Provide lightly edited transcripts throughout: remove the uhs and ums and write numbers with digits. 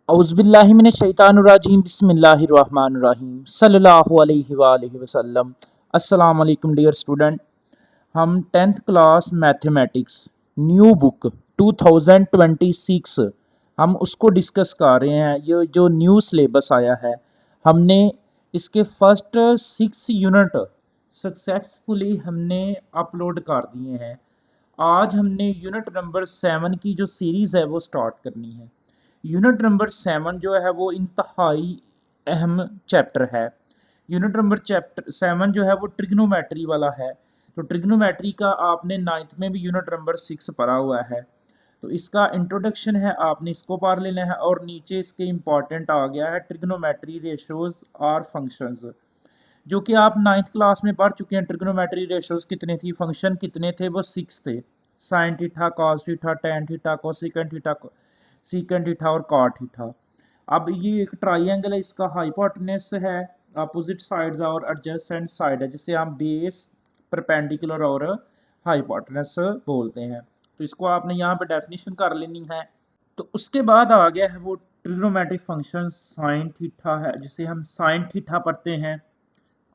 औज़ुबिल्लाहिमिनश्शैतानिर्रजीम बिस्मिल्लाहिर्रहमानिर्रहीम सल्लल्लाहु अलैहि वआलिहि वसल्लम। अस्सलाम वालेकुम डियर स्टूडेंट। हम 10th class mathematics new book 2026 हम उसको डिस्कस कर रहे हैं। ये जो न्यू सिलेबस आया है, हमने इसके फर्स्ट 6 यूनिट सक्सेसफुली हमने अपलोड कर दिए हैं। आज हमने यूनिट नंबर 7 की जो सीरीज़ है वो स्टार्ट करनी है। यूनिट नंबर 7 जो है वो इंतहाई अहम चैप्टर है। यूनिट नंबर चैप्टर 7 जो है वो ट्रिग्नोमेट्री वाला है। तो ट्रिग्नोमेट्री का आपने 9th में भी यूनिट नंबर 6 पढ़ा हुआ है। तो इसका इंट्रोडक्शन है, आपने इसको पढ़ लेना है। और नीचे इसके इंपॉर्टेंट आ गया है ट्रिग्नोमेट्री रेशोज और फंक्शंस, जो कि आप 9th क्लास में पढ़ चुके हैं। ट्रिग्नोमेट्री रेशोज कितने थी, फंक्शन कितने थे, वो 6 थे। Sine theta, cos theta, tan theta, cosecant theta, secant theta और कॉट थीटा। अब ये एक ट्राइंगल है, इसका हाइपोटेनस है, अपोजिट साइड्स और एडजेसेंट साइड है, जिसे हम बेस, परपेंडिकुलर और हाइपोटेनस बोलते हैं। तो इसको आपने यहाँ पे डेफिनेशन कर लेनी है। तो उसके बाद आ गया है वो ट्रिग्नोमेट्रिक फंक्शन साइन थीटा है, जिसे हम साइन थीटा पढ़ते हैं।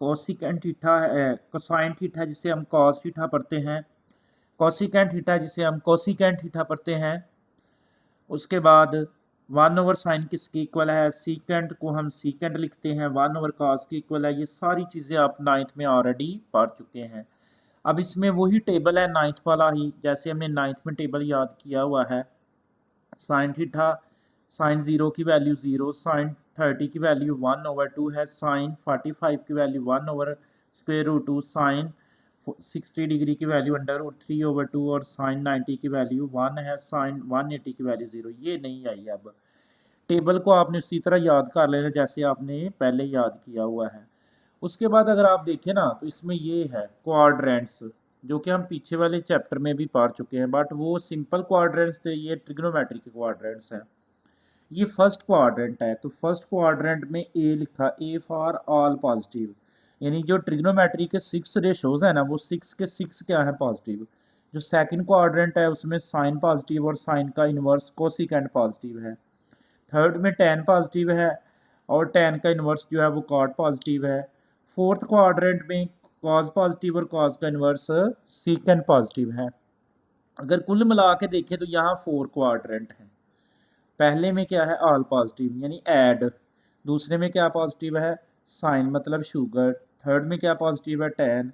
कोसिकेंट थीटा है, कोसाइन थीटा जिसे हम कॉस थीटा पढ़ते हैं। कोसिकेंट थीटा जिसे हम कोसिकेंट थीटा पढ़ते हैं। उसके बाद 1/sin किसके इक्वल है, सीकेंट को हम सीकेंट लिखते हैं, 1/cos के इक्वल है। ये सारी चीज़ें आप 9th में ऑलरेडी पढ़ चुके हैं। अब इसमें वही टेबल है 9th वाला ही, जैसे हमने 9th में टेबल याद किया हुआ है। साइन थीटा, साइन 0 की वैल्यू 0, साइन 30 की वैल्यू 1/2 है, साइन 45 की वैल्यू 1/√2, साइन 60 डिग्री की वैल्यू √3/2 और साइन 90 की वैल्यू 1 है, साइन 180 की वैल्यू 0। ये नहीं आई। अब टेबल को आपने उसी तरह याद कर लेना जैसे आपने पहले याद किया हुआ है। उसके बाद अगर आप देखें ना, तो इसमें ये है क्वाड्रेंट्स, जो कि हम पीछे वाले चैप्टर में भी पढ़ चुके हैं, बट वो सिंपल क्वाड्रेंट्स थे, ये ट्रिग्नोमेट्री के क्वाड्रेंट्स हैं। ये फर्स्ट क्वाड्रेंट है, तो फर्स्ट क्वाड्रेंट में ए लिखा, ए फॉर ऑल पॉजिटिव, यानी जो ट्रिग्नोमेट्री के 6 रेशोज है ना, वो 6 के 6 क्या है, पॉजिटिव। जो सेकंड क्वाड्रेंट है उसमें साइन पॉजिटिव और साइन का इन्वर्स कोसिकेंट पॉजिटिव है। थर्ड में टेन पॉजिटिव है और टेन का इन्वर्स जो है वो कॉट पॉजिटिव है। फोर्थ क्वाड्रेंट में कॉस पॉजिटिव और कॉस का इन्वर्स सीकेंट पॉजिटिव है। अगर कुल मिला के देखें तो यहाँ 4 क्वाड्रेंट हैं। पहले में क्या है, ऑल पॉजिटिव यानी ऐड। दूसरे में क्या पॉजिटिव है, साइन मतलब शुगर। थर्ड में क्या पॉजिटिव है, टेन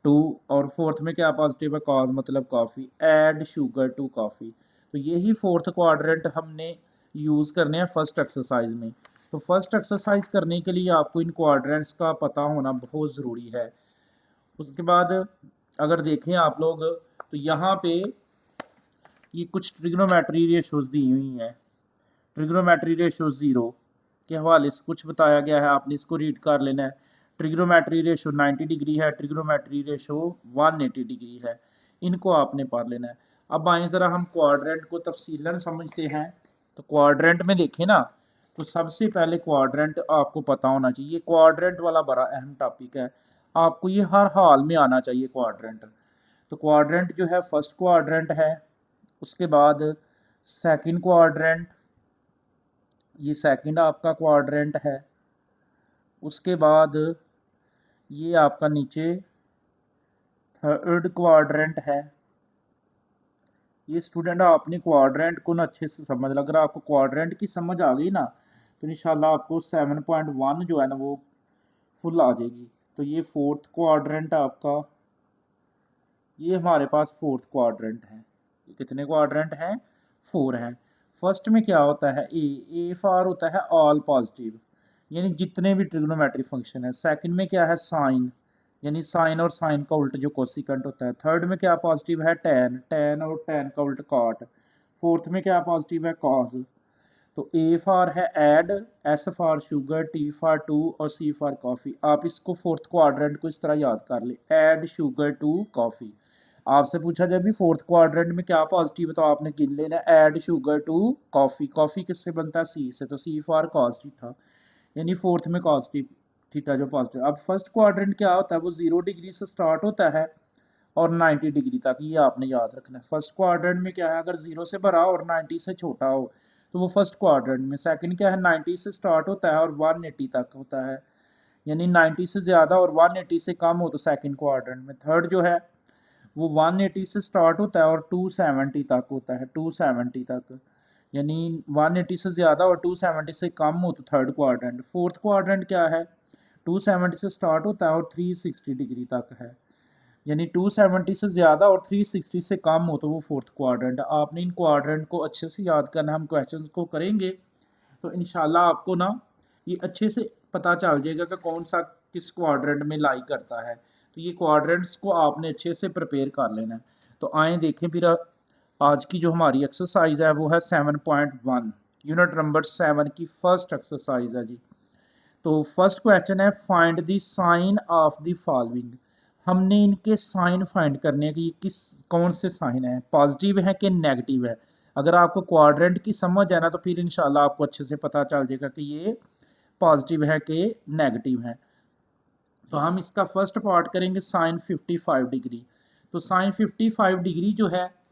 टू। और फोर्थ में क्या पॉजिटिव है, कॉज मतलब coffee. Add sugar to coffee. तो यही फोर्थ क्वाड्रेंट हमने यूज़ करने हैं फर्स्ट एक्सरसाइज में। तो फर्स्ट एक्सरसाइज करने के लिए आपको इन क्वाड्रेंट्स का पता होना बहुत ज़रूरी है। उसके बाद अगर देखें आप लोग, तो यहाँ पे ये कुछ ट्रिग्नोमेट्री रेशोज दी हुई हैं। ट्रिग्नोमेट्री रेशो 0 के हवाले से कुछ बताया गया है, आपने इसको रीड कर लेना है। ट्रिग्नोमेट्री रेशो 90 डिग्री है, ट्रिग्नोमेट्री रेशो 180 डिग्री है। इनको आपने पढ़ लेना है। अब आए ज़रा हम क्वाड्रेंट को तफसीलन समझते हैं। तो क्वाड्रेंट में देखें ना, तो सबसे पहले क्वाड्रेंट आपको पता होना चाहिए। क्वाड्रेंट वाला बड़ा अहम टॉपिक है, आपको ये हर हाल में आना चाहिए क्वाड्रेंट। तो क्वाड्रेंट जो है फर्स्ट क्वाड्रेंट है। उसके बाद सेकंड क्वाड्रेंट, ये सेकंड आपका क्वाड्रेंट है। उसके बाद ये आपका नीचे थर्ड क्वाड्रेंट है। ये स्टूडेंट आपने क्वाड्रेंट को ना अच्छे से समझ, अगर आपको क्वाड्रेंट की समझ आ गई ना, तो इंशाल्लाह आपको 7.1 जो है ना वो फुल आ जाएगी। तो ये फोर्थ क्वाड्रेंट आपका, ये हमारे पास फोर्थ क्वाड्रेंट है। ये कितने क्वाड्रेंट हैं, 4 हैं। फर्स्ट में क्या होता है, ए फॉर होता है ऑल पॉजिटिव, यानी जितने भी ट्रिग्नोमेट्री फंक्शन है। सेकंड में क्या है, साइन, यानी साइन और साइन का उल्ट जो कोसिकेंट होता है। थर्ड में क्या पॉजिटिव है, टेन, टेन और टेन का उल्ट कॉट। फोर्थ में क्या पॉजिटिव है, कॉस। तो ए फॉर है add, S for sugar, T for to और सी फॉर कॉफ़ी। आप इसको फोर्थ क्वाड्रेंट को इस तरह याद कर ले, ऐड शुगर टू कॉफ़ी। आपसे पूछा जाए भी फोर्थ क्वाड्रेंट में क्या पॉजिटिव है, तो आपने गिन लेना add sugar to coffee. Coffee किससे बनता है, सी से, तो सी फॉर कॉस थीटा, यानी फोर्थ में कॉस थीटा जो पॉजिटिव। अब फर्स्ट क्वाड्रेंट क्या होता है, वो 0 डिग्री से स्टार्ट होता है और 90 डिग्री तक, ये आपने याद रखना है। फर्स्ट क्वाड्रेंट में क्या है, अगर 0 से बड़ा हो और 90 से छोटा हो तो वो फर्स्ट क्वाड्रेंट में। सेकंड क्या है, 90 से स्टार्ट होता है और 180 तक होता है, यानी 90 से ज़्यादा और 180 से कम हो तो सेकंड क्वाड्रेंट में। थर्ड जो है वो 180 से स्टार्ट होता है और 270 तक होता है, 270 तक, यानी 180 से ज़्यादा और 270 से कम हो तो थर्ड क्वाड्रेंट। फोर्थ क्वाड्रेंट क्या है, 270 से स्टार्ट होता है और 360 डिग्री तक है, यानी 270 से ज़्यादा और 360 से कम हो तो वो फोर्थ क्वाड्रेंट। आपने इन क्वाड्रेंट को अच्छे से याद करना, हम क्वेश्चंस को करेंगे तो इंशाल्लाह आपको ना ये अच्छे से पता चल जाएगा कि कौन सा किस क्वाड्रेंट में लाई करता है। तो ये क्वाड्रेंट्स को आपने अच्छे से प्रिपेयर कर लेना है। तो आए देखें फिर आज की जो हमारी एक्सरसाइज है वो है 7.1, यूनिट नंबर 7 की फर्स्ट एक्सरसाइज है जी। तो फर्स्ट क्वेश्चन है, find the sine of the following. हमने इनके साइन फाइंड करने हैं कि ये किस कौन से साइन है, पॉजिटिव है कि नेगेटिव है। अगर आपको क्वाड्रेंट की समझ है ना तो फिर इंशाल्लाह आपको अच्छे से पता चल जाएगा कि ये पॉजिटिव है कि नेगेटिव है। तो हम इसका फर्स्ट पार्ट करेंगे साइन 55 डिग्री। तो साइन 55 डिग्री जो है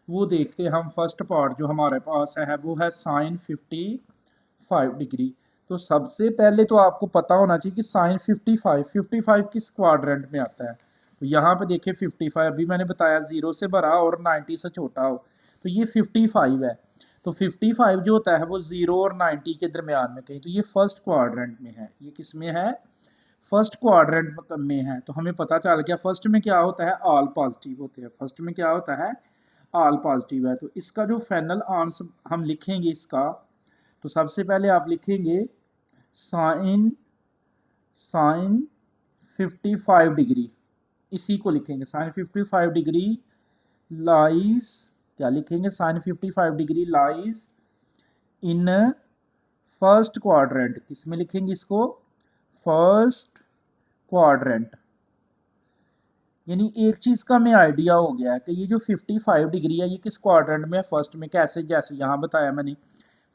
वो देखते हैं हम। फर्स्ट पार्ट जो हमारे पास है वो है साइन 55 डिग्री। तो सबसे पहले तो आपको पता होना चाहिए कि साइन 55 किस क्वाड्रेंट में आता है। तो यहाँ पे देखिए 55, अभी मैंने बताया 0 से बड़ा और 90 से छोटा हो, तो ये 55 है। तो 55 जो होता है वो 0 और 90 के दरमियान में कहीं, तो ये फर्स्ट क्वाड्रेंट में है। ये किस में है, फर्स्ट क्वाड्रेंट में है। तो हमें पता चल गया फर्स्ट में क्या होता है, ऑल पॉजिटिव होते हैं। फर्स्ट में क्या होता है, ऑल पॉजिटिव है। तो इसका जो फाइनल आंसर हम लिखेंगे इसका, तो सबसे पहले आप लिखेंगे साइन साइन 55 डिग्री, इसी को लिखेंगे साइन 55 डिग्री लाइज, क्या लिखेंगे, sine 55 degree lies in first quadrant. किसमें लिखेंगे इसको, फर्स्ट क्वाड्रेंट। यानी एक चीज़ का हमें आइडिया हो गया है कि ये जो 55 डिग्री है ये किस क्वाड्रेंट में है, फर्स्ट में। कैसे, जैसे यहाँ बताया मैंने,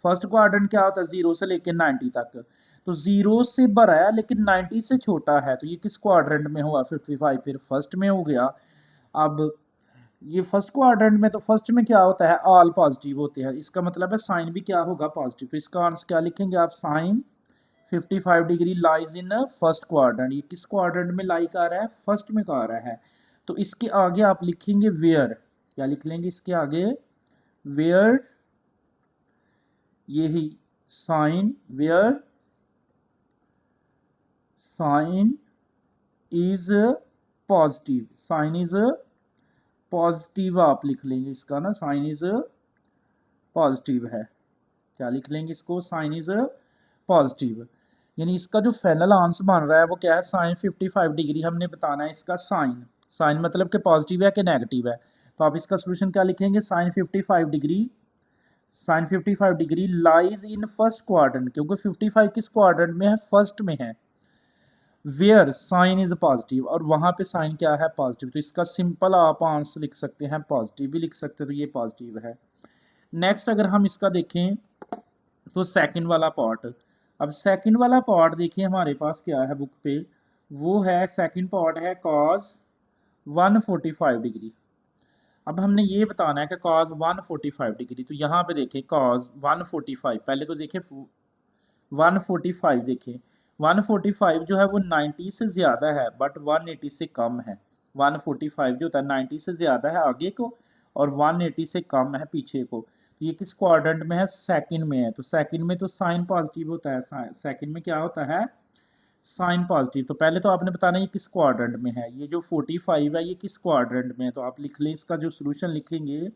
फर्स्ट क्वाड्रेंट क्या होता है, 0 से लेकर 90 तक। तो 0 से बड़ा है लेकिन 90 से छोटा है, तो ये किस क्वाड्रेंट में हुआ, 55 फिर फर्स्ट में हो गया। अब ये फर्स्ट क्वाड्रेंट में, तो फर्स्ट में क्या होता है, ऑल पॉजिटिव होते हैं, इसका मतलब है साइन भी क्या होगा, पॉजिटिव। तो इसका आंसर क्या लिखेंगे आप, sine 55 degree lies in first quadrant. ये किस क्वाड्रेंट में लाई कर रहा है, फर्स्ट में कर रहा है। तो इसके आगे आप लिखेंगे वेयर, क्या लिख लेंगे इसके आगे, वेयर, यही sine, where sine is positive, sine is positive आप लिख लेंगे इसका ना, साइन इज पॉजिटिव है। क्या लिख लेंगे इसको, साइन इज पॉजिटिव। यानी इसका जो फाइनल आंसर बन रहा है वो क्या है, साइन 55 डिग्री। हमने बताना है इसका साइन, साइन मतलब कि पॉजिटिव है कि नेगेटिव है। तो आप इसका सोल्यूशन क्या लिखेंगे, sine 55 degree, sine 55 degree lies in first quadrant, क्योंकि 55 किस क्वाड्रेंट में है, फर्स्ट में है। वेयर साइन इज पॉजिटिव, और वहां पे साइन क्या है, पॉजिटिव। तो इसका सिंपल आप आंसर लिख सकते हैं, पॉजिटिव भी लिख सकते हैं, तो ये पॉजिटिव है। नेक्स्ट अगर हम इसका देखें तो सेकंड वाला पार्ट। अब सेकंड वाला पार्ट देखिए हमारे पास क्या है बुक पे, वो है सेकंड पार्ट है कॉज 145 डिग्री। अब हमने ये बताना है कि कॉज 145 डिग्री। तो यहाँ पे देखें कॉज 145, पहले तो देखें 145, देखें 145 जो है वो 90 से ज़्यादा है बट 180 से कम है। 145 जो होता है 90 से ज़्यादा है आगे को और 180 से कम है पीछे को। तो ये किस क्वाड्रेंट में है, सेकंड में है। तो सेकंड में तो साइन पॉजिटिव होता है, सेकंड में क्या होता है, साइन पॉजिटिव। तो पहले तो आपने बताना ये किस क्वाड्रेंट में है, ये जो 45 है ये किस क्वाड्रेंट में है। तो आप लिख लें इसका जो सोल्यूशन लिखेंगे,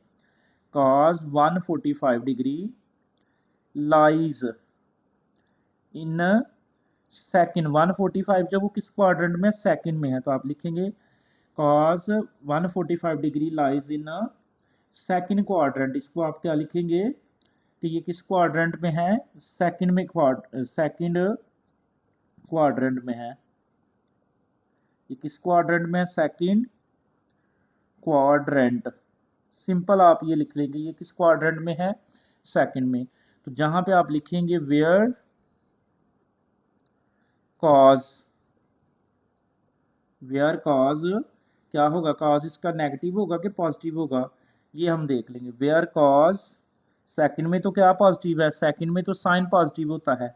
cause 145 degree lies in second. 145 जब वो किस क्वाड्रेंट में, सेकंड में है, तो आप लिखेंगे cause 145 degree lies in second quadrant. इसको आप क्या लिखेंगे कि ये किस क्वाड्रेंट में है, सेकंड में, सेकंड क्वाड्रेंट में है। ये किस क्वाड्रेंट में है, सेकंड क्वाड्रेंट। सिंपल आप ये लिख लेंगे, ये किस क्वाड्रेंट में है, सेकंड में। तो जहां पे आप लिखेंगे वेयर कॉज, वेयर कॉज क्या होगा, कॉज इसका नेगेटिव होगा कि पॉजिटिव होगा, ये हम देख लेंगे। वेयर कॉज सेकंड में तो क्या पॉजिटिव है, सेकंड में तो साइन पॉजिटिव होता है,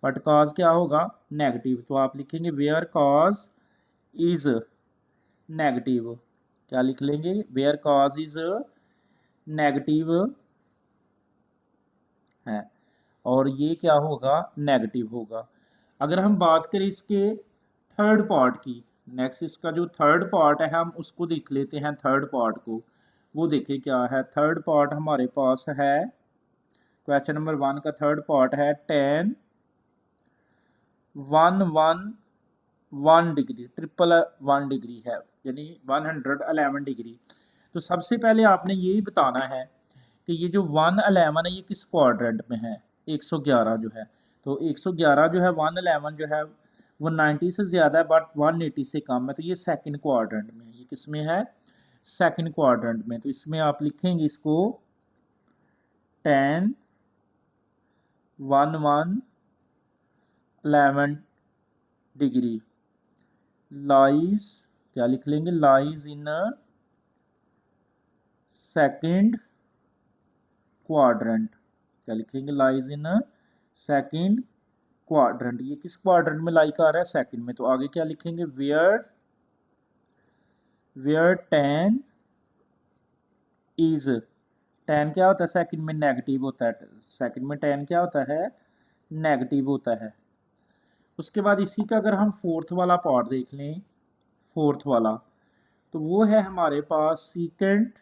बट कॉज क्या होगा, नेगेटिव। तो आप लिखेंगे वेयर कॉज इज नेगेटिव। क्या लिख लेंगे, वेयर कॉज इज नेगेटिव है, और ये क्या होगा, नेगेटिव होगा। अगर हम बात करें इसके थर्ड पार्ट की, नेक्स्ट इसका जो थर्ड पार्ट है हम उसको देख लेते हैं। थर्ड पार्ट को वो देखें क्या है। थर्ड पार्ट हमारे पास है, क्वेश्चन नंबर 1 का थर्ड पार्ट है 10 111 डिग्री, 111 डिग्री है, यानी 111 डिग्री। तो सबसे पहले आपने यही बताना है कि ये जो 111 है ये किस क्वाड्रेंट में है, 111 जो है। तो 111 जो है 111 जो है वो 90 से ज़्यादा है बट 180 से कम है, तो ये सेकंड क्वाड्रेंट में है। ये किस में है, सेकंड क्वाड्रेंट में। तो इसमें आप लिखेंगे इसको 10 111 डिग्री लाइज, क्या लिख लेंगे, लाइज इन सेकंड क्वाड्रेंट। क्या लिखेंगे, लाइज इन सेकंड क्वाड्रेंट। ये किस क्वाड्रेंट में लाई कर रहा है, सेकंड में। तो आगे क्या लिखेंगे, वेयर 10 इज, 10 क्या होता है सेकंड में, नेगेटिव होता है। सेकंड में 10 क्या होता है, नेगेटिव होता है। उसके बाद इसी का अगर हम फोर्थ वाला पार्ट देख लें, फोर्थ वाला, तो वो है हमारे पास सीकेंट,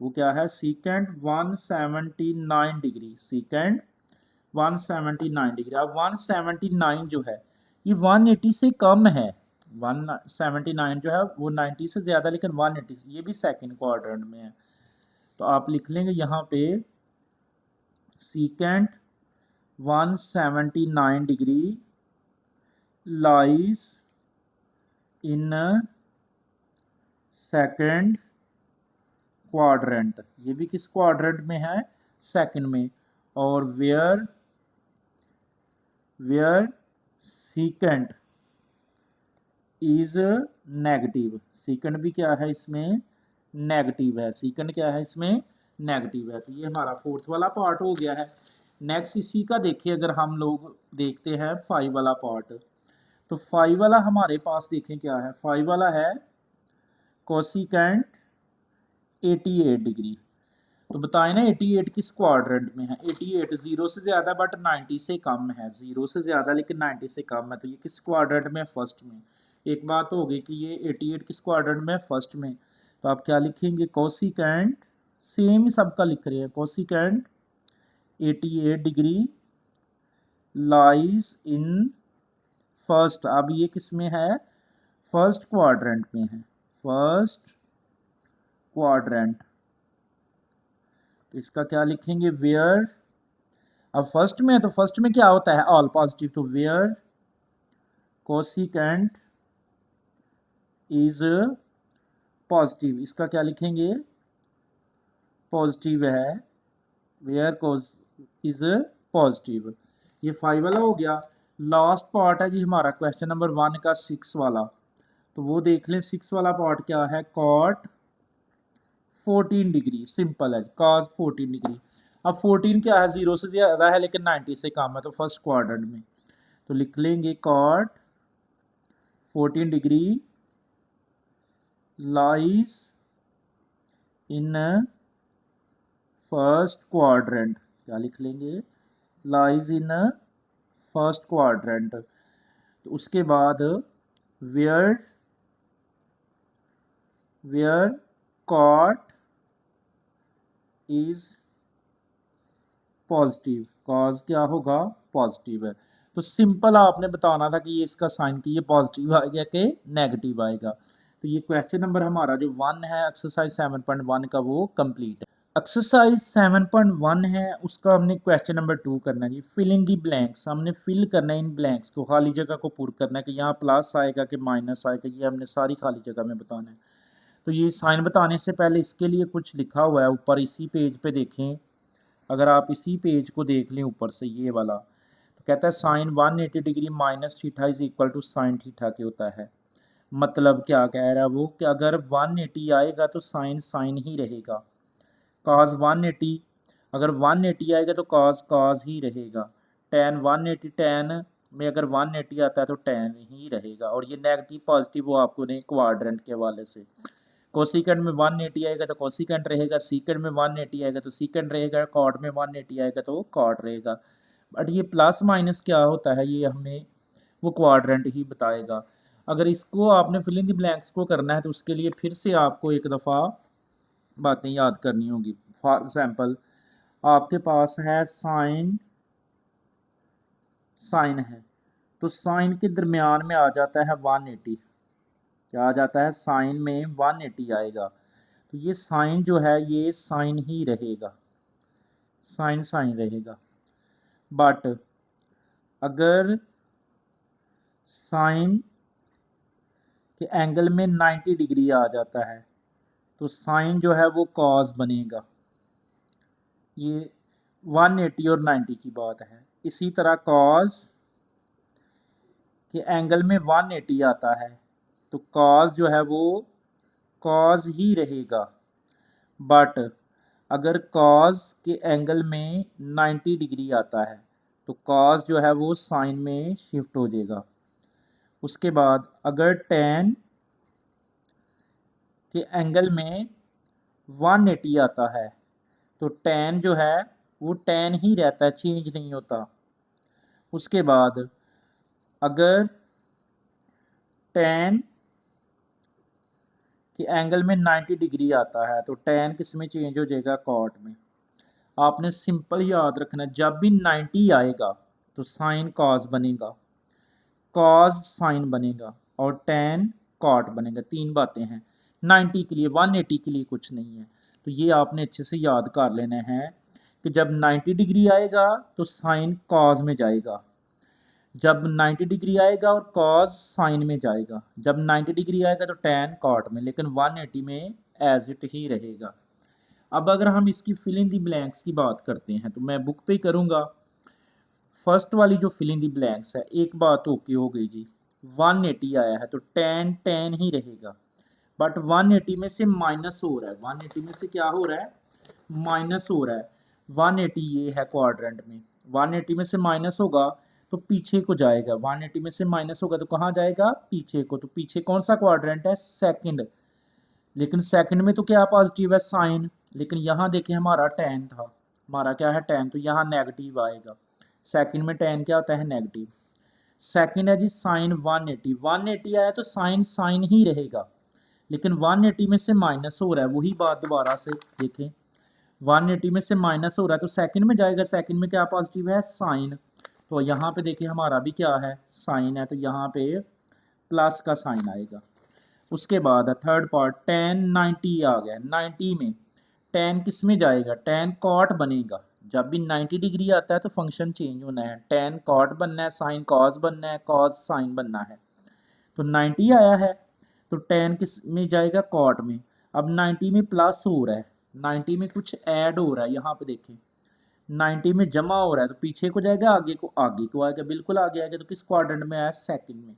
वो क्या है, सीकेंट 179 डिग्री, सीकेंट 179 डिग्री। अब 179 जो है ये 180 से कम है, 179 जो है वो 90 से ज़्यादा, लेकिन 180 से, ये भी सेकंड क्वाड्रेंट में है। तो आप लिख लेंगे यहाँ पे secant 179 degree lies in second quadrant. ये भी किस क्वाड्रेंट में है, सेकंड में। और where secant is negative, secant भी क्या है इसमें, नेगेटिव है। सीकेंट क्या है इसमें, नेगेटिव है। तो ये हमारा फोर्थ वाला पार्ट हो गया है। नेक्स्ट इसी का देखिए, अगर हम लोग देखते हैं 5 वाला पार्ट, तो 5 वाला हमारे पास देखें क्या है। 5 वाला है कोसिकेंट 88 डिग्री। तो बताएं ना 88 किस क्वाड्रेंट में है। 88 0 से ज़्यादा बट 90 से कम है, 0 से ज़्यादा लेकिन 90 से कम है। तो ये किस क्वाड्रेंट में, फर्स्ट में। एक बात हो गई कि ये 88 किस क्वाड्रेंट में, फर्स्ट में। तो आप क्या लिखेंगे, कोसिकेंट, सेम ही सबका लिख रहे हैं, cosecant 88 degree lies in first. अब ये किस में है, फर्स्ट क्वाड्रेंट में है, फर्स्ट क्वाड्रेंट। तो इसका क्या लिखेंगे, वेयर, अब फर्स्ट में है तो फर्स्ट में क्या होता है, ऑल पॉजिटिव। तो वेयर कोसिकेंट इज पॉजिटिव, इसका क्या लिखेंगे, पॉजिटिव है, वेयर कोस इज पॉजिटिव। ये 5 वाला हो गया। लास्ट पार्ट है जी हमारा क्वेश्चन नंबर 1 का 6 वाला। तो वो देख लें 6 वाला पार्ट क्या है, कॉट 14 डिग्री, सिंपल है, कॉस 14 डिग्री। अब 14 क्या है, 0 से ज़्यादा है लेकिन 90 से कम है, तो फर्स्ट क्वाड्रेंट में। तो लिख लेंगे cot 14 degree lies in first quadrant. क्या लिख लेंगे, लाइज इन फर्स्ट क्वाड्रेंट। तो उसके बाद where cot is positive, cos क्या होगा, पॉजिटिव है। तो सिंपल आपने बताना था कि ये इसका साइन कि ये पॉजिटिव आएगा कि नेगेटिव आएगा। तो ये क्वेश्चन नंबर हमारा जो 1 है एक्सरसाइज 7.1 का वो कंप्लीट है। एक्सरसाइज 7.1 है उसका हमने क्वेश्चन नंबर 2 करना है जी, फिल इन दी ब्लैंक्स। हमने फिल करना है इन ब्लैंक्स को, खाली जगह को पूरा करना है कि यहाँ प्लस आएगा कि माइनस आएगा, ये हमने सारी खाली जगह में बताना है। तो ये साइन बताने से पहले इसके लिए कुछ लिखा हुआ है ऊपर, इसी पेज पे देखें, अगर आप इसी पेज को देख लें ऊपर से ये वाला, तो कहता है sine 180 degree minus theta is equal to sine theta के होता है। मतलब क्या कह रहा है वो, कि अगर 180 आएगा तो साइन साइन ही रहेगा। काज 180 अगर 180 आएगा तो कॉस कॉस ही रहेगा। tan 180, tan में अगर 180 आता है तो tan ही रहेगा। और ये नेगेटिव पॉजिटिव वो आपको नहीं क्वाड्रेंट के हवाले से। कोसिकेंड में 180 आएगा तो कोसिकेंड रहेगा, सीकेंड में 180 आएगा तो सीकेंड रहेगा, कॉट में 180 आएगा तो कॉट रहेगा। बट ये प्लस माइनस क्या होता है ये हमें वो क्वाड्रेंट ही बताएगा। अगर इसको आपने फिल इन द ब्लैंक्स को करना है तो उसके लिए फिर से आपको एक दफ़ा बातें याद करनी होगी। फॉर एग्जांपल आपके पास है साइन, साइन है तो साइन के दरमियान में आ जाता है 180। क्या आ जाता है? साइन में 180 आएगा। तो ये साइन जो है ये साइन ही रहेगा, साइन साइन रहेगा। बट अगर साइन के एंगल में 90 डिग्री आ जाता है तो साइन जो है वो कॉस बनेगा। ये 180 और 90 की बात है। इसी तरह कॉस के एंगल में 180 आता है तो कॉस जो है वो कॉस ही रहेगा। बट अगर कॉस के एंगल में 90 डिग्री आता है तो कॉस जो है वो साइन में शिफ्ट हो जाएगा। उसके बाद अगर tan के एंगल में 180 आता है तो tan जो है वो tan ही रहता है, चेंज नहीं होता। उसके बाद अगर tan के एंगल में 90 डिग्री आता है तो tan किस में चेंज हो जाएगा? कॉट में। आपने सिंपल याद रखना, जब भी 90 आएगा तो साइन कॉस बनेगा, कॉस साइन बनेगा और tan कॉट बनेगा। तीन बातें हैं 90 के लिए, 180 के लिए कुछ नहीं है। तो ये आपने अच्छे से याद कर लेना है कि जब 90 डिग्री आएगा तो साइन कॉस में जाएगा, जब 90 डिग्री आएगा और कॉस साइन में जाएगा, जब 90 डिग्री आएगा तो tan कॉट में, लेकिन 180 में एज इट ही रहेगा। अब अगर हम इसकी फिल इन दी ब्लैंक्स की बात करते हैं तो मैं बुक पे करूँगा। फर्स्ट वाली जो फिल इन दी ब्लैंक्स है, एक बात ओके हो गई जी, 180 आया है तो tan tan ही रहेगा। बट 180 में से माइनस हो रहा है, 180 में से क्या हो रहा है? माइनस हो रहा है। 180 ये है क्वाड्रेंट में, 180 में से माइनस होगा तो पीछे को जाएगा, 180 में से माइनस होगा तो कहाँ जाएगा? पीछे को। तो पीछे कौन सा क्वाड्रेंट है? सेकंड। लेकिन सेकंड में तो क्या पॉजिटिव है? साइन। लेकिन यहाँ देखिए हमारा tan था, हमारा क्या है? tan, तो यहाँ नेगेटिव आएगा। सेकंड में tan क्या होता है? नेगेटिव। सेकंड है जी साइन 180, 180 आया तो साइन साइन ही रहेगा, लेकिन 180 में से माइनस हो रहा है। वही बात दोबारा से देखें, 180 में से माइनस हो रहा है तो सेकंड में जाएगा, सेकंड में क्या पॉजिटिव है? साइन। तो यहाँ पे देखिए हमारा भी क्या है? साइन है, तो यहाँ पे प्लस का साइन आएगा। उसके बाद थर्ड पार्ट tan 90 आ गया, 90 में tan किस में जाएगा? tan कॉट बनेगा। जब भी 90 डिग्री आता है तो फंक्शन चेंज होना है, tan कॉट बनना है, साइन कॉस बनना है, कॉस साइन बनना है। तो 90 आया है तो tan किस में जाएगा? कॉट में। अब 90 में प्लस हो रहा है, 90 में कुछ ऐड हो रहा है, यहाँ पे देखें 90 में जमा हो रहा है तो पीछे को जाएगा, आगे को? आगे को आएगा, बिल्कुल आगे आएगा। तो किस क्वाड्रेंट में आया? सेकंड में।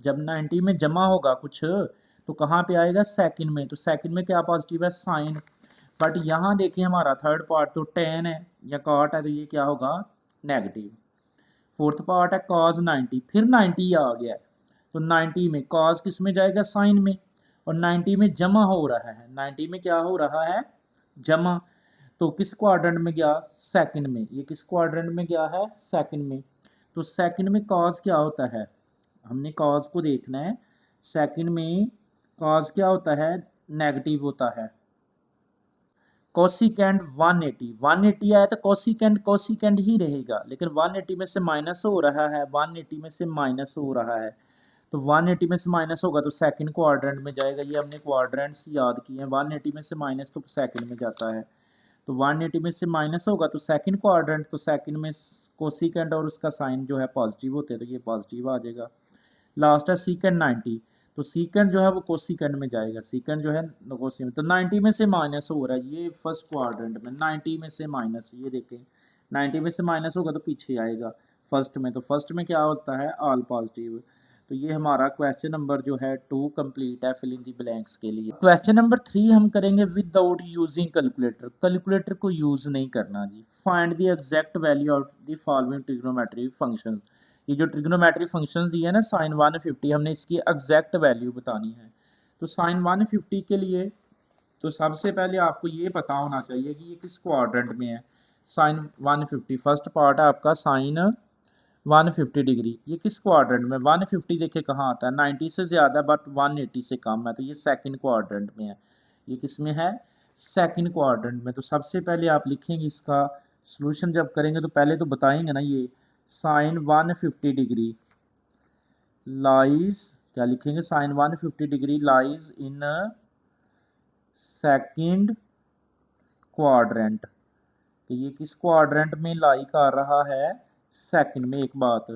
जब 90 में जमा होगा कुछ तो कहाँ पे आएगा? सेकंड में। तो सेकंड में क्या पॉजिटिव है? साइन। बट यहाँ देखिए हमारा थर्ड पार्ट तो tan है या कॉट है तो ये क्या होगा? नेगेटिव। फोर्थ पार्ट है cos 90, फिर 90 आ गया है तो 90 में cos किस में जाएगा? साइन में। और 90 में जमा हो रहा है, 90 में क्या हो रहा है? जमा। तो किस क्वाड्रेंट में गया? सेकंड में। ये किस क्वाड्रेंट में गया है? सेकंड में। तो सेकंड में cos क्या होता है? हमने cos को देखना है। सेकंड में cos क्या होता है? नेगेटिव होता है। कोसिकेंड 180, 180 आया तो कोसिकेंड कोसिकेंड ही रहेगा, लेकिन 180 में से माइनस हो रहा है, 180 में से माइनस हो रहा है तो 180 में से माइनस होगा तो सेकंड क्वाड्रेंट में जाएगा। ये हमने क्वाड्रेंट्स याद किए हैं, 180 में से माइनस तो सेकंड में जाता है। तो 180 में से माइनस होगा तो सेकंड क्वाड्रेंट, तो सेकंड में कोसिकेंड और उसका साइन जो है पॉजिटिव होते हैं तो ये पॉजिटिव आ जाएगा। लास्ट है सीकेंड 90, तो सीकेंड जो है वो कोसिकेंड में जाएगा, सीकेंड जो है कोसिकेंड। तो 90 में से माइनस हो रहा है ये फर्स्ट क्वाड्रेंट में, 90 में से माइनस, ये देखें 90 में से माइनस होगा तो पीछे आएगा फर्स्ट में। तो फर्स्ट में क्या होता है? All positive. तो ये हमारा क्वेश्चन नंबर जो है 2 कंप्लीट है फिल इन दी ब्लैंक्स के लिए। क्वेश्चन नंबर 3 हम करेंगे विदाउट यूजिंग कैलकुलेटर। कैलकुलेटर को यूज़ नहीं करना जी। Find the exact value of the following trigonometry function. ये जो ट्रिग्नोमेट्री फंक्शन दिया है ना साइन 150, हमने इसकी एग्जैक्ट वैल्यू बतानी है। तो साइन 150 के लिए तो सबसे पहले आपको ये पता होना चाहिए कि ये किस क्वाड्रेंट में है। साइन 150 फर्स्ट पार्ट है आपका साइन 150 डिग्री, ये किस क्वाड्रेंट में 150 देखे कहाँ आता है 90 से ज़्यादा बट 180 से कम है, तो ये सेकंड क्वाड्रेंट में है। ये किस में है? सेकंड क्वाड्रेंट में। तो सबसे पहले आप लिखेंगे इसका सॉल्यूशन जब करेंगे तो पहले तो बताएंगे ना ये साइन 150 डिग्री लाइज, क्या लिखेंगे sine 150 degree lies in second quadrant. तो ये किस क्वाड्रेंट में लाई कर रहा है? सेकंड में। एक बात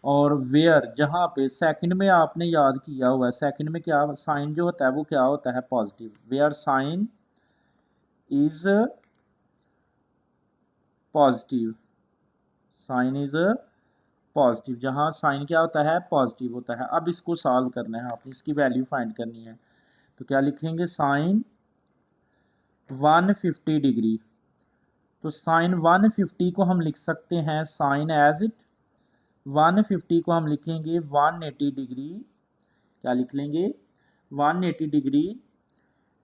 और वेयर, जहाँ पे सेकंड में आपने याद किया हुआ है, सेकंड में क्या साइन जो होता है वो क्या होता है? Positive. Where sine is positive, sine is positive, जहाँ साइन क्या होता है? पॉजिटिव होता है। अब इसको सॉल्व करना है, आपने इसकी वैल्यू फाइंड करनी है। तो क्या लिखेंगे साइन 150 डिग्री। तो साइन 150 को हम लिख सकते हैं साइन एज इट 150 को हम लिखेंगे 180 डिग्री, क्या लिख लेंगे 180 डिग्री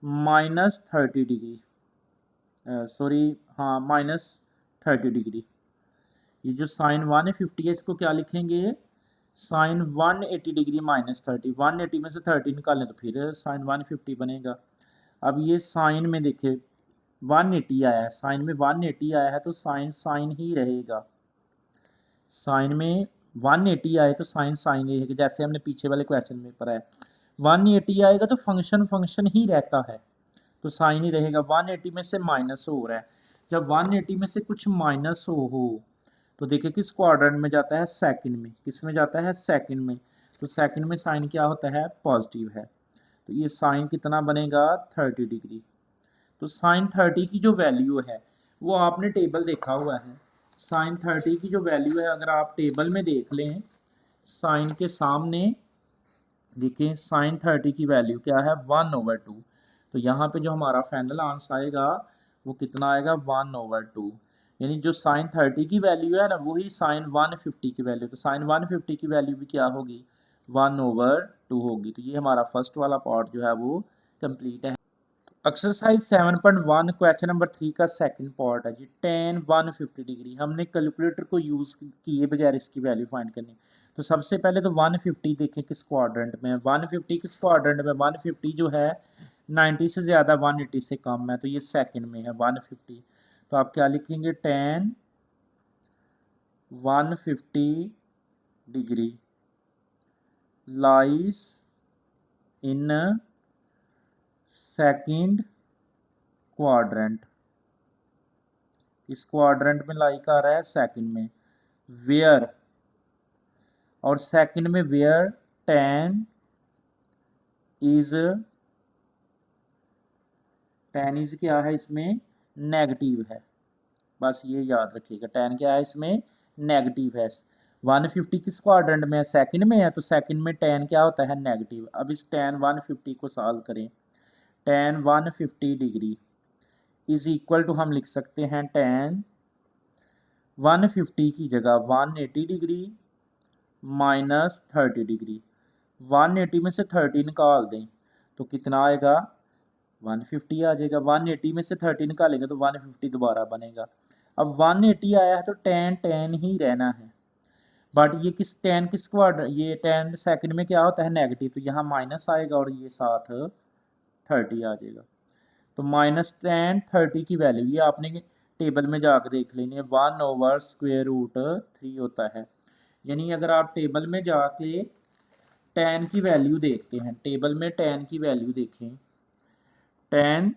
माइनस 30 डिग्री, सॉरी हाँ माइनस 30 डिग्री। ये जो साइन 150 है इसको क्या लिखेंगे साइन 180 डिग्री माइनस 30, 180 में से 30 निकालें तो फिर साइन 150 बनेगा। अब ये साइन में देखे 180 आया है, साइन में 180 आया है तो साइन साइन ही रहेगा। साइन में 180 आए तो साइन साइन ही रहेगा, जैसे हमने पीछे वाले क्वेश्चन में पढ़ा है 180 आएगा तो फंक्शन फंक्शन ही रहता है, तो साइन ही रहेगा। 180 में से माइनस हो रहा है, जब 180 में से कुछ माइनस हो तो देखिए किस क्वाड्रेंट में जाता है? सेकंड में। किस में जाता है? सेकंड में। तो सेकंड में साइन क्या होता है? पॉजिटिव है। तो ये साइन कितना बनेगा? 30 डिग्री। तो साइन 30 की जो वैल्यू है वो आपने टेबल देखा हुआ है। साइन 30 की जो वैल्यू है अगर आप टेबल में देख लें, साइन के सामने देखें साइन 30 की वैल्यू क्या है? 1/2। तो यहाँ पे जो हमारा फाइनल आंसर आएगा वो कितना आएगा? 1/2। यानी जो साइन 30 की वैल्यू है ना वही साइन 150 की वैल्यू, तो साइन 150 की वैल्यू भी क्या होगी? 1/2 होगी। तो ये हमारा फर्स्ट वाला पार्ट जो है वो कंप्लीट है। एक्सरसाइज 7.1 क्वेश्चन नंबर 3 का सेकंड पार्ट है जी। tan 150 डिग्री, हमने कैलकुलेटर को यूज़ किए बगैर इसकी वैल्यू फाइंड करनी। तो सबसे पहले तो 150 देखें किस क्वाड्रेंट में है। 150 किस क्वाड्रेंट में? 150 जो है 90 से ज़्यादा 180 से कम है, तो ये सेकंड में है 150। तो आप क्या लिखेंगे? tan 150 degree lies in second quadrant. इस क्वाड्रेंट में लाई आ रहा है सेकंड में। वेयर, और सेकंड में वेयर tan इज क्या है इसमें? नेगेटिव है। बस ये याद रखिएगा, tan क्या है इसमें? नेगेटिव है। 150 किस क्वाड्रेंट में है? सेकंड में है, तो सेकंड में tan क्या होता है? नेगेटिव। अब इस tan 150 को सॉल्व करें। tan 150 degree is equal to हम लिख सकते हैं tan 150 की जगह 180 डिग्री माइनस 30 डिग्री। 180 में से 30 निकाल दें तो कितना आएगा? 150 आ जाएगा। 180 में से 30 निकालेंगे तो 150 दोबारा बनेगा। अब 180 आया है तो tan tan ही रहना है, बट ये किस tan किस क्वाड्रेंट, ये tan सेकंड में क्या होता है? नेगेटिव, तो यहाँ माइनस आएगा और ये साथ 30 आ जाएगा। तो माइनस tan 30 की वैल्यू ये आपने टेबल में जाकर देख लेनी है, 1/√3 होता है। यानी अगर आप टेबल में जाके tan की वैल्यू देखते हैं, टेबल में tan की वैल्यू देखें, tan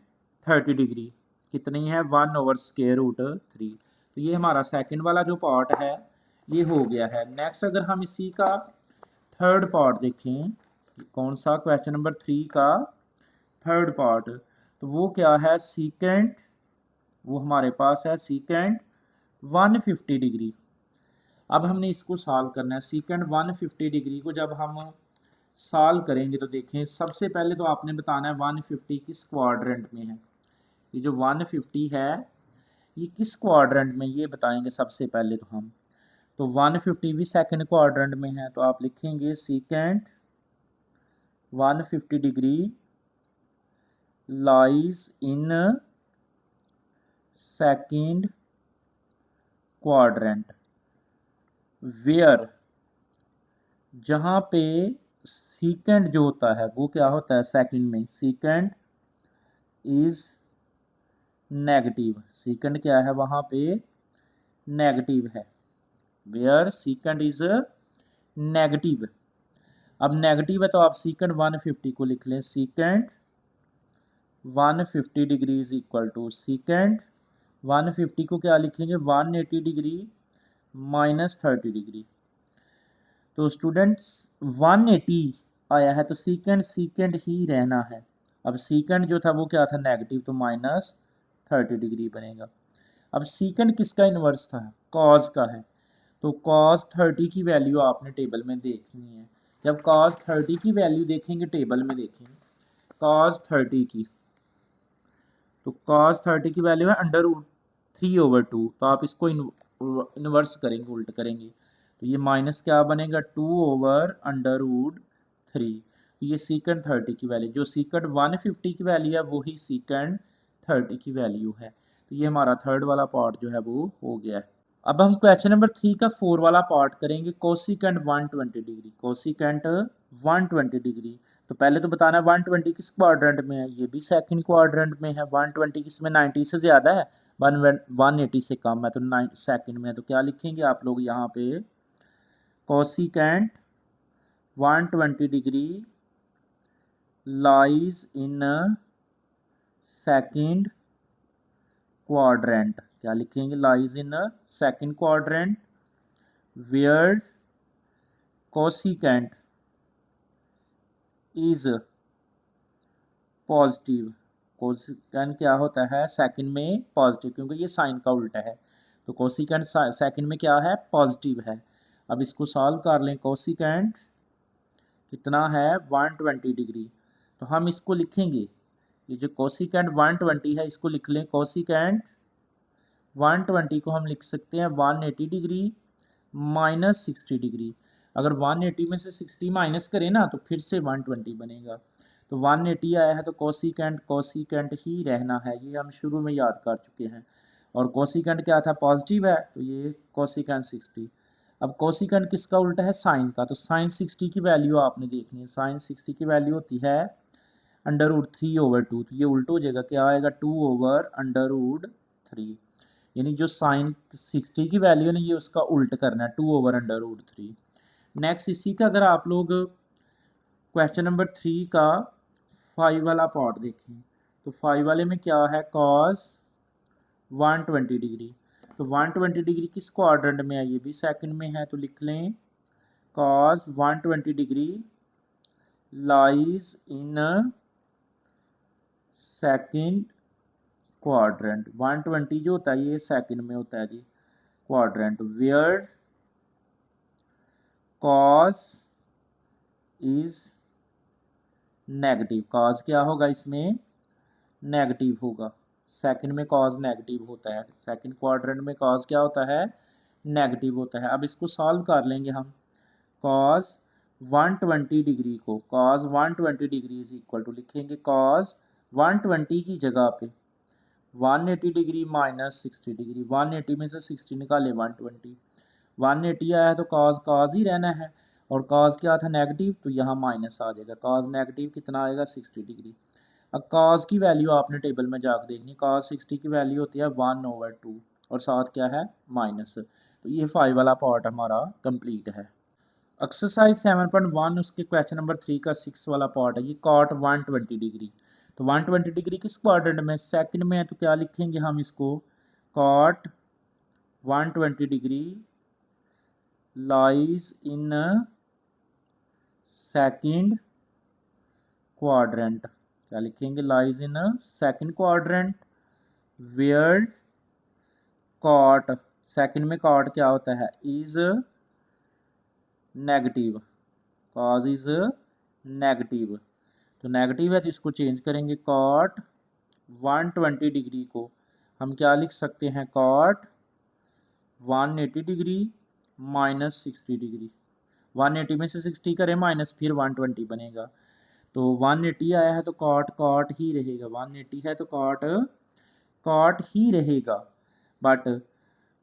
30 डिग्री कितनी है? 1/√3। तो ये हमारा सेकंड वाला जो पार्ट है ये हो गया है। नेक्स्ट अगर हम इसी का थर्ड पार्ट देखें, कौन सा? क्वेश्चन नंबर 3 का थर्ड पार्ट, तो वो क्या है? सीकेंट, वो हमारे पास है सीकेंट 150 डिग्री अब हमने इसको सॉल्व करना है। सीकेंड 150 डिग्री को जब हम सॉल्व करेंगे तो देखें, सबसे पहले तो आपने बताना है 150 किस क्वाड्रेंट में है। ये जो 150 है ये किस क्वाड्रेंट में, ये बताएंगे सबसे पहले तो हम। तो 150 भी सेकंड क्वाड्रेंट में है, तो आप लिखेंगे secant 150 degree lies in second quadrant where, जहाँ पे सीकेंड जो होता है वो क्या होता है सेकंड में, सीकेंड इज नेगेटिव। सीकेंड क्या है वहाँ पे नेगेटिव है, वेयर सीकेंड इज नेगेटिव। अब नेगेटिव है तो आप सीकेंड 150 को लिख लें, secant 150 degree is equal to secant 150 को क्या लिखेंगे 180 डिग्री माइनस 30 डिग्री। तो स्टूडेंट्स 180 आया है तो सीकेंड सीकेंड ही रहना है। अब सीकेंड जो था वो क्या था नेगेटिव, तो माइनस 30 डिग्री बनेगा। अब सीकेंड किसका इन्वर्स था, कॉज का है, तो कॉज 30 की वैल्यू आपने टेबल में देखनी है। जब कॉज 30 की वैल्यू देखेंगे टेबल में देखेंगे कॉज 30 की, तो कॉज 30 की वैल्यू है √3/2, तो आप इसको इन्वर्स करेंगे, उल्ट करेंगे, तो ये माइनस क्या बनेगा 2/√3। तो ये सीकेंड 30 की वैल्यू, जो सीकेंड 150 की वैल्यू है वही सीकेंड 30 की वैल्यू है। तो ये हमारा थर्ड वाला पार्ट जो है वो हो गया है। अब हम क्वेश्चन नंबर 3 का 4 वाला पार्ट करेंगे, कोसिकेंट 120 डिग्री। कोसिकेंट 120 डिग्री, तो पहले तो बताना है 120 किस क्वाड्रेंट में है, ये भी सेकंड क्वाड्रेंट में है। 120 किसमें 90 से ज़्यादा है, 180 से कम है, तो सेकंड में है। तो क्या लिखेंगे आप लोग यहाँ पे, cosecant 120 degree lies in second quadrant, क्या लिखेंगे lies in second quadrant where cosecant is positive. Cosecant क्या होता है सेकंड में पॉजिटिव, क्योंकि ये साइन का उल्टा है, तो कोसिकेंट सेकंड में क्या है पॉजिटिव है। अब इसको सॉल्व कर लें, कोसिकेंट कितना है 120 डिग्री, तो हम इसको लिखेंगे, ये जो कोसिकेंट 120 है इसको लिख लें, कोसिकेंट 120 को हम लिख सकते हैं 180 डिग्री माइनस 60 डिग्री। अगर 180 में से 60 माइनस करें ना तो फिर से 120 बनेगा, तो 180 आया है तो कोसिकेंट कोसिकेंट ही रहना है, ये हम शुरू में याद कर चुके हैं। और कोसिकेंट क्या था पॉजिटिव है, तो ये कोसिकेंट 60। अब कोसिकेंट किसका उल्टा है साइन का, तो साइन 60 की वैल्यू आपने देखनी है। साइन 60 की वैल्यू होती है √3/2, तो ये उल्टा हो जाएगा, क्या आएगा 2/√3, यानी जो साइन 60 की वैल्यू है ना ये उसका उल्ट करना है 2/√3। नेक्स्ट इसी का अगर आप लोग क्वेश्चन नंबर 3 का 5 वाला पार्ट देखें, तो 5 वाले में क्या है कॉस 120 डिग्री, तो 120 डिग्री किस क्वाड्रेंट में है, ये भी सेकंड में है, तो लिख लें cos 120 degree lies in second quadrant. 120 जो होता है ये सेकंड में होता है जी quadrant, where cos is negative. Cause क्या होगा इसमें नेगेटिव होगा, सेकंड में कॉज नेगेटिव होता है, सेकंड क्वाड्रेंट में कॉज क्या होता है नेगेटिव होता है। अब इसको सॉल्व कर लेंगे हम, कॉज 120 डिग्री को, cos 120 degree is equal to लिखेंगे कॉज 120 की जगह पे 180 डिग्री माइनस 60 डिग्री, 180 में से 60 निकाले 120, 180 आया है तो कॉज कॉज ही रहना है, और कॉज क्या था नेगेटिव, तो यहाँ माइनस आ जाएगा, कॉज नेगेटिव कितना आएगा 60 डिग्री। अब कॉज की वैल्यू आपने टेबल में जाकर देखनी, कॉज 60 की वैल्यू होती है 1/2 और साथ क्या है माइनस। तो ये 5 वाला पार्ट हमारा कंप्लीट है। एक्सरसाइज 7.1 उसके क्वेश्चन नंबर 3 का 6 वाला पार्ट है, ये कॉट 120 डिग्री, तो 120 डिग्री किस क्वाड्रेंट में सेकंड में है, तो क्या लिखेंगे हम इसको cot 120 degree lies in second quadrant, क्या लिखेंगे lies in second quadrant where cot second में कॉट क्या होता है, is negative, cos is negative, तो नेगेटिव है तो इसको चेंज करेंगे, कॉट 120 डिग्री को हम क्या लिख सकते हैं, कॉट 180 डिग्री माइनस 60 डिग्री, 180 में से 60 करें माइनस फिर 120 बनेगा, तो 180 आया है तो कॉट कॉट ही रहेगा, 180 है तो कॉट कॉट ही रहेगा, बट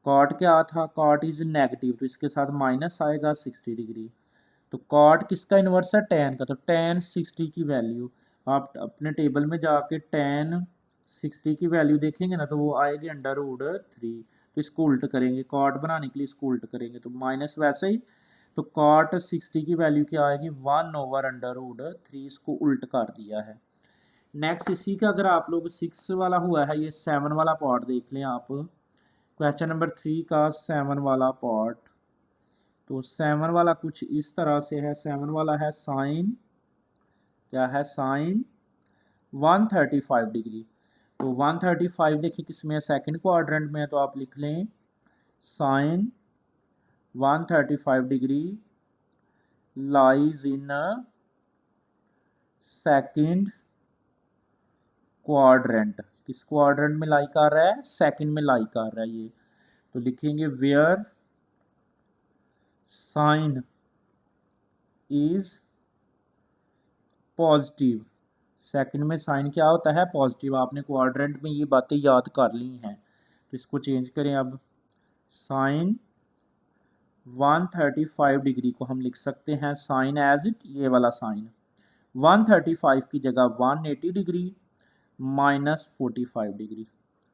कॉट क्या था, कॉट इज नेगेटिव तो इसके साथ माइनस आएगा 60 डिग्री, तो कॉट किसका इन्वर्स है, टेन का, तो टेन 60 की वैल्यू आप अपने टेबल में जाके टेन 60 की वैल्यू देखेंगे ना तो वो आएगी अंडर रूट 3, तो इसको उल्ट करेंगे, कॉट बनाने के लिए इसको उल्ट करेंगे तो माइनस वैसे ही, तो कॉट 60 की वैल्यू क्या आएगी, 1 ओवर अंडर रूट 3, इसको उल्ट कर दिया है। नेक्स्ट इसी का अगर आप लोग 6 वाला हुआ है, ये 7 वाला पार्ट देख लें आप, क्वेश्चन नंबर 3 का 7 वाला पार्ट, तो 7 वाला कुछ इस तरह से है, 7 वाला है साइन, क्या है, साइन 135 डिग्री, तो 135 देखिए किस में है, सेकंड क्वाड्रेंट में है, तो आप लिख लें sine 135 degree lies in second quadrant, किस क्वाड्रेंट में लाई कर रहा है, सेकंड में लाई कर रहा है ये, तो लिखेंगे where sine is positive, second में साइन क्या होता है, पॉजिटिव, आपने क्वाड्रेंट में ये बातें याद कर ली हैं, तो इसको चेंज करें, अब साइन 135 डिग्री को हम लिख सकते हैं साइन एज इट, ये वाला साइन 135 की जगह 180 डिग्री माइनस 45 डिग्री,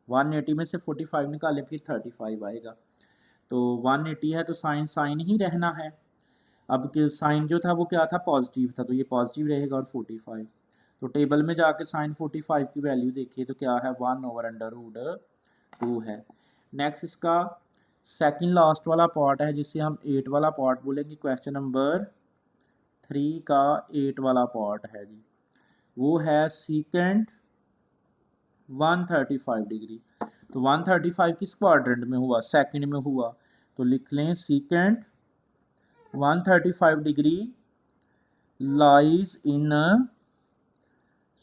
180 में से 45 निकालें फिर 35 आएगा, तो 180 है तो साइन साइन ही रहना है, अब के साइन जो था वो क्या था, पॉजिटिव था, तो ये पॉजिटिव रहेगा, और 45, तो टेबल में जाके साइन 45 की वैल्यू देखिए तो क्या है, 1 ओवर अंडर रूट 2 है। नेक्स्ट इसका सेकंड लास्ट वाला पार्ट है जिसे हम 8 वाला पार्ट बोलेंगे, क्वेश्चन नंबर 3 का 8 वाला पार्ट है जी, वो है सीकेंट 135 डिग्री, तो 135 किस क्वाड्रेंट में हुआ, सेकंड में हुआ, तो लिख लें secant 135 degree lies in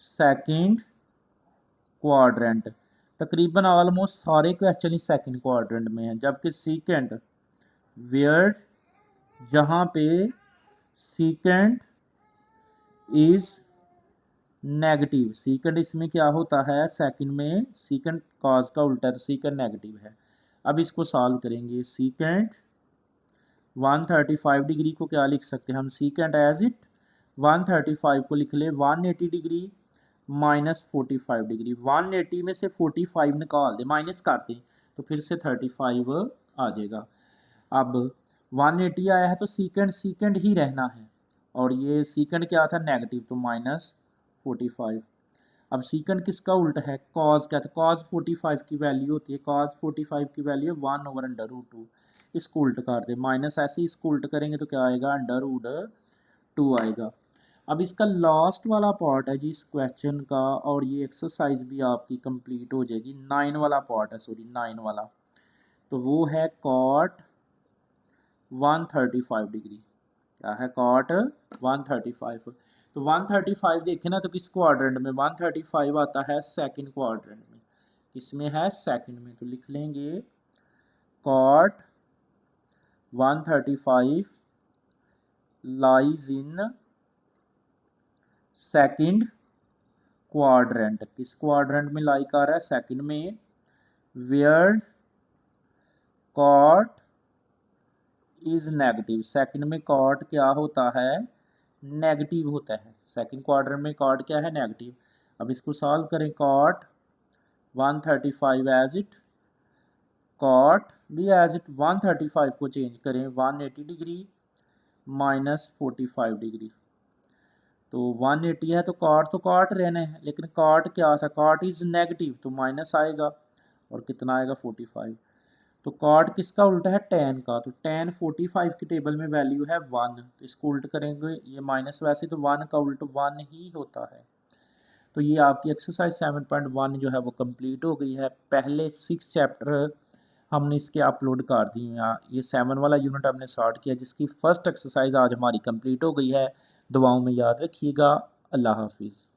second quadrant, तकरीबन ऑलमोस्ट सारे क्वेश्चन इस सेकंड क्वाड्रेंट में हैं, जबकि सीकेंट वेयर, जहाँ पे सीकेंट इज नेगेटिव, सीकेंट इसमें क्या होता है, सेकंड में सीकेंट कॉज का उल्टा है तो सीकेंट नेगेटिव है, अब इसको सॉल्व करेंगे, सीकेंट 135 डिग्री को क्या लिख सकते हैं हम, सीकेंट एज इट 135 को लिख ले 180 डिग्री माइनस 45 डिग्री, 180 में से 45 निकाल दे, माइनस कर दें तो फिर से 35 आ जाएगा, अब 180 आया है तो सीकेंड सीकेंड ही रहना है, और ये सीकेंड क्या था, नेगेटिव, तो माइनस 45, अब सीकेंड किसका उल्टा है, कॉज क्या था, कॉज 45 की वैल्यू होती है, कॉज 45 की वैल्यू 1 ओवर अंडर रूट 2, इसको उल्ट कर दे, माइनस ऐसे इसको उल्ट करेंगे तो क्या आएगा, अंडर रूट 2 आएगा। अब इसका लास्ट वाला पार्ट है जी इस क्वेश्चन का, और ये एक्सरसाइज भी आपकी कंप्लीट हो जाएगी, 9 वाला पार्ट है, सॉरी 9 वाला, तो वो है कॉट 135 डिग्री, क्या है, कॉट 135, तो 135 देखें ना तो किस क्वाड्रेंट में, 135 आता है सेकंड क्वाड्रेंट में, किसमें है, सेकंड में, तो लिख लेंगे cot 135 lies in second quadrant, किस क्वाड्रेंट में लाई कर रहा है, सेकंड में, where cot is negative, second में कॉट क्या होता है, नेगेटिव होता है, सेकंड क्वाड्रेंट में कॉट क्या है, नेगेटिव, अब इसको सॉल्व करें, कॉट 135 एज इट, कॉट भी एज इट 135 को चेंज करें 180 डिग्री माइनस 45 डिग्री, तो 180 है तो कॉट रहना है, लेकिन कॉट क्या था, कॉट इज नेगेटिव तो माइनस आएगा, और कितना आएगा 45, तो कॉट किसका उल्टा है, टेन का, तो टेन 45 की टेबल में वैल्यू है 1, तो इसको उल्ट करेंगे, ये माइनस वैसे तो 1 का उल्ट 1 ही होता है, तो ये आपकी एक्सरसाइज 7.1 जो है वो कंप्लीट हो गई है, पहले 6 चैप्टर हमने इसके अपलोड कर दिए हैं। ये 7 वाला यूनिट हमने स्टार्ट किया, जिसकी फ़र्स्ट एक्सरसाइज आज हमारी कंप्लीट हो गई है। दुआओं में याद रखिएगा। अल्लाह हाफिज़।